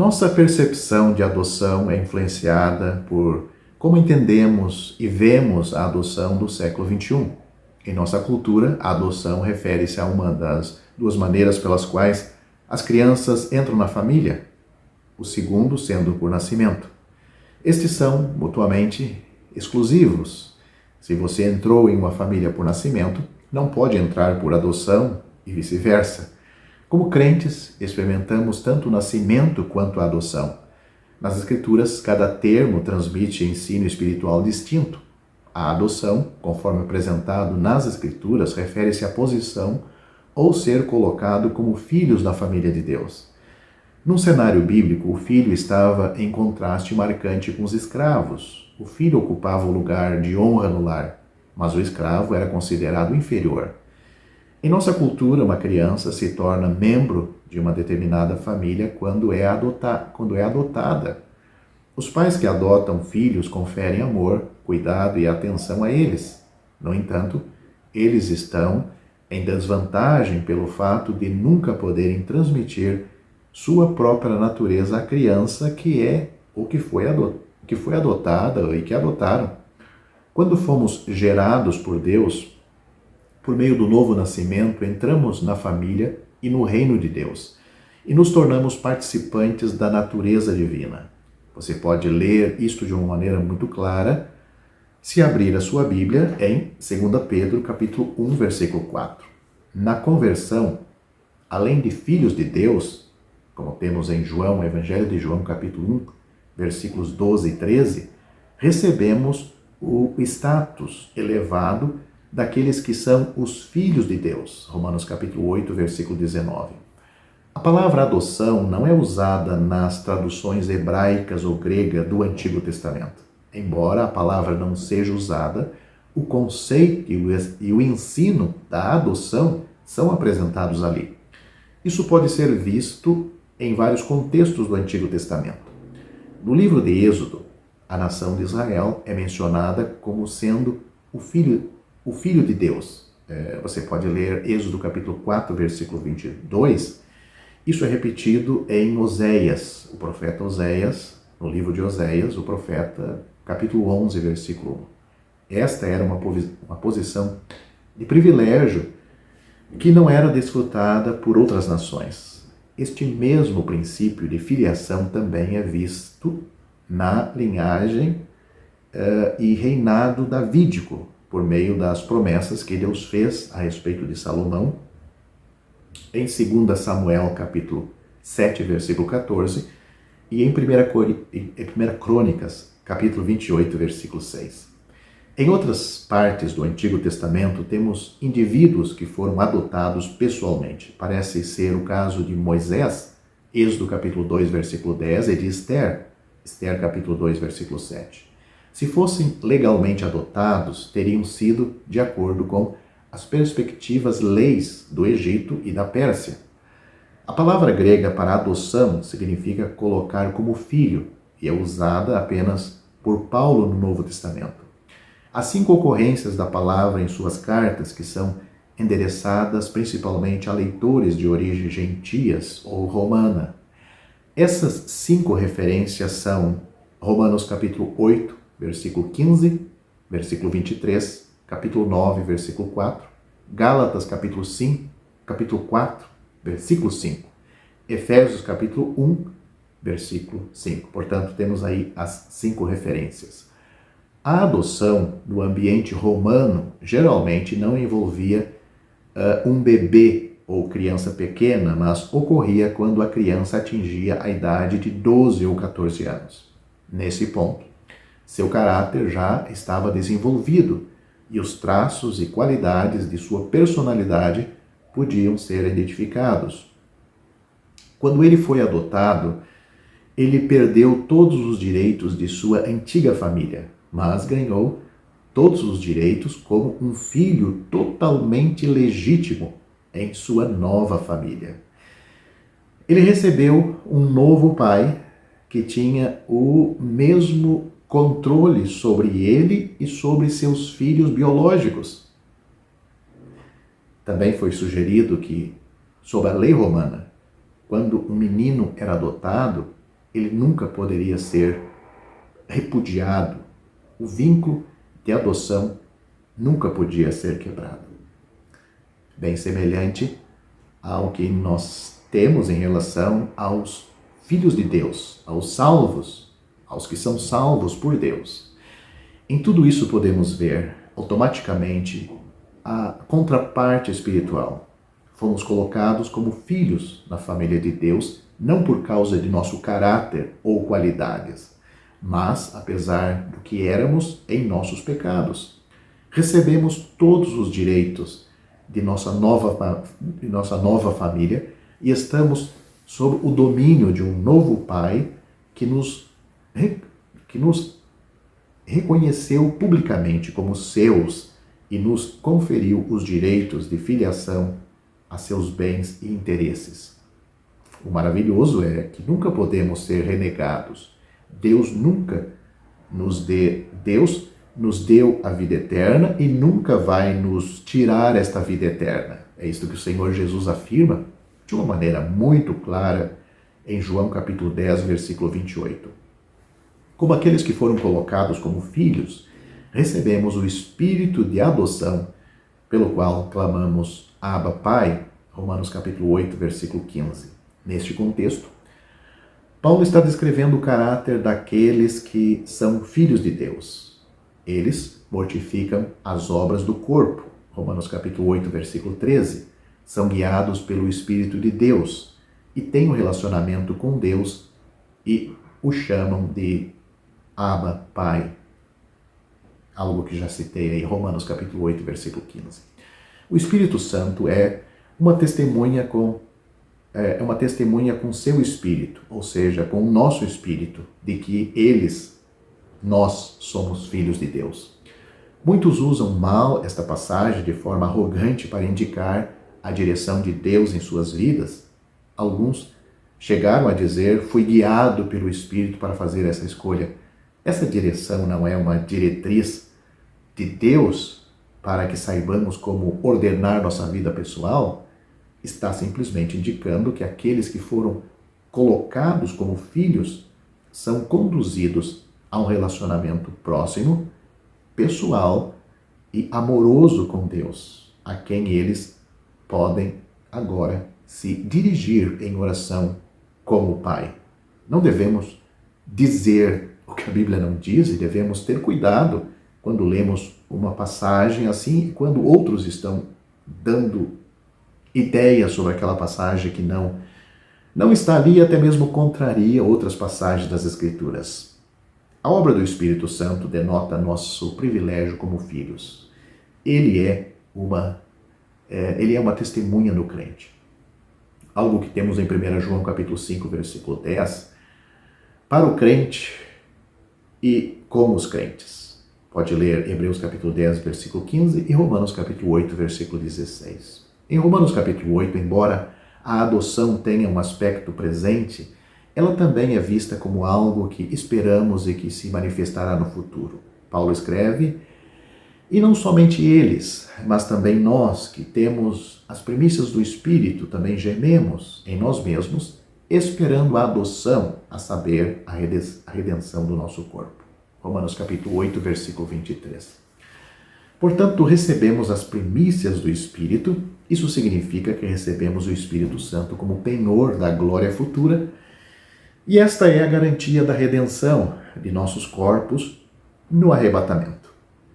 Nossa percepção de adoção é influenciada por como entendemos e vemos a adoção do século XXI. Em nossa cultura, a adoção refere-se a uma das duas maneiras pelas quais as crianças entram na família, o segundo sendo por nascimento. Estes são mutuamente exclusivos. Se você entrou em uma família por nascimento, não pode entrar por adoção e vice-versa. Como crentes, experimentamos tanto o nascimento quanto a adoção. Nas Escrituras, cada termo transmite ensino espiritual distinto. A adoção, conforme apresentado nas Escrituras, refere-se à posição ou ser colocado como filhos da família de Deus. Num cenário bíblico, o filho estava em contraste marcante com os escravos. O filho ocupava o lugar de honra no lar, mas o escravo era considerado inferior. Em nossa cultura, uma criança se torna membro de uma determinada família quando é adotada. Os pais que adotam filhos conferem amor, cuidado e atenção a eles. No entanto, eles estão em desvantagem pelo fato de nunca poderem transmitir sua própria natureza à criança que é ou que foi adotada e que adotaram. Quando fomos gerados por Deus, por meio do novo nascimento, entramos na família e no reino de Deus e nos tornamos participantes da natureza divina. Você pode ler isto de uma maneira muito clara se abrir a sua Bíblia em 2 Pedro, capítulo 1, versículo 4. Na conversão, além de filhos de Deus, como temos em João, Evangelho de João, capítulo 1, versículos 12 e 13, recebemos o status elevado daqueles que são os filhos de Deus. Romanos capítulo 8, versículo 19. A palavra adoção não é usada nas traduções hebraicas ou grega do Antigo Testamento. Embora a palavra não seja usada, o conceito e o ensino da adoção são apresentados ali. Isso pode ser visto em vários contextos do Antigo Testamento. No livro de Êxodo, a nação de Israel é mencionada como sendo o filho de Deus. Você pode ler Êxodo capítulo 4, versículo 22. Isso é repetido em Oséias, o profeta Oséias, no livro de Oséias, o profeta, capítulo 11, versículo 1. Esta era uma posição de privilégio que não era desfrutada por outras nações. Este mesmo princípio de filiação também é visto na linhagem e reinado davídico, por meio das promessas que Deus fez a respeito de Salomão, em 2 Samuel, capítulo 7, versículo 14, e em 1 Crônicas, capítulo 28, versículo 6. Em outras partes do Antigo Testamento, temos indivíduos que foram adotados pessoalmente. Parece ser o caso de Moisés, Êxodo capítulo 2, versículo 10, e de Esther, capítulo 2, versículo 7. Se fossem legalmente adotados, teriam sido de acordo com as perspectivas leis do Egito e da Pérsia. A palavra grega para adoção significa colocar como filho e é usada apenas por Paulo no Novo Testamento. As 5 ocorrências da palavra em suas cartas, que são endereçadas principalmente a leitores de origem gentias ou romana. Essas 5 referências são Romanos capítulo 8, versículo 15, versículo 23, capítulo 9, versículo 4, Gálatas capítulo 4, versículo 5, Efésios capítulo 1, versículo 5. Portanto, temos aí as 5 referências. A adoção no ambiente romano geralmente não envolvia um bebê ou criança pequena, mas ocorria quando a criança atingia a idade de 12 ou 14 anos. Nesse ponto, seu caráter já estava desenvolvido e os traços e qualidades de sua personalidade podiam ser identificados. Quando ele foi adotado, ele perdeu todos os direitos de sua antiga família, mas ganhou todos os direitos como um filho totalmente legítimo em sua nova família. Ele recebeu um novo pai que tinha o mesmo controle sobre ele e sobre seus filhos biológicos. Também foi sugerido que, sob a lei romana, quando um menino era adotado, ele nunca poderia ser repudiado. O vínculo de adoção nunca podia ser quebrado. Bem semelhante ao que nós temos em relação aos filhos de Deus, aos salvos, aos que são salvos por Deus. Em tudo isso podemos ver automaticamente a contraparte espiritual. Fomos colocados como filhos na família de Deus, não por causa de nosso caráter ou qualidades, mas apesar do que éramos em nossos pecados. Recebemos todos os direitos de nossa nova família e estamos sob o domínio de um novo Pai que nos reconheceu publicamente como seus e nos conferiu os direitos de filiação a seus bens e interesses. O maravilhoso é que nunca podemos ser renegados. Deus nos deu a vida eterna e nunca vai nos tirar esta vida eterna. É isto que o Senhor Jesus afirma de uma maneira muito clara em João capítulo 10, versículo 28. Como aqueles que foram colocados como filhos, recebemos o espírito de adoção, pelo qual clamamos Abba, Pai, Romanos capítulo 8, versículo 15. Neste contexto, Paulo está descrevendo o caráter daqueles que são filhos de Deus. Eles mortificam as obras do corpo, Romanos capítulo 8, versículo 13. São guiados pelo Espírito de Deus e têm um relacionamento com Deus e o chamam de Abba, Pai. Algo que já citei aí, Romanos capítulo 8, versículo 15. O Espírito Santo é uma testemunha com seu Espírito, ou seja, com o nosso Espírito, de que nós somos filhos de Deus. Muitos usam mal esta passagem de forma arrogante para indicar a direção de Deus em suas vidas. Alguns chegaram a dizer, fui guiado pelo Espírito para fazer essa escolha. Essa direção não é uma diretriz de Deus para que saibamos como ordenar nossa vida pessoal? Está simplesmente indicando que aqueles que foram colocados como filhos são conduzidos a um relacionamento próximo, pessoal e amoroso com Deus, a quem eles podem agora se dirigir em oração como Pai. Não devemos dizer o que a Bíblia não diz e devemos ter cuidado quando lemos uma passagem assim e quando outros estão dando ideias sobre aquela passagem que não está ali e até mesmo contraria outras passagens das Escrituras. A obra do Espírito Santo denota nosso privilégio como filhos. Ele é uma testemunha no crente. Algo que temos em 1 João capítulo 5, versículo 10, para o crente e como os crentes. Pode ler Hebreus capítulo 10, versículo 15 e Romanos capítulo 8, versículo 16. Em Romanos capítulo 8, embora a adoção tenha um aspecto presente, ela também é vista como algo que esperamos e que se manifestará no futuro. Paulo escreve, e não somente eles, mas também nós que temos as primícias do Espírito, também gememos em nós mesmos, esperando a adoção, a saber, a redenção do nosso corpo. Romanos capítulo 8, versículo 23. Portanto, recebemos as primícias do Espírito, isso significa que recebemos o Espírito Santo como penhor da glória futura, e esta é a garantia da redenção de nossos corpos no arrebatamento.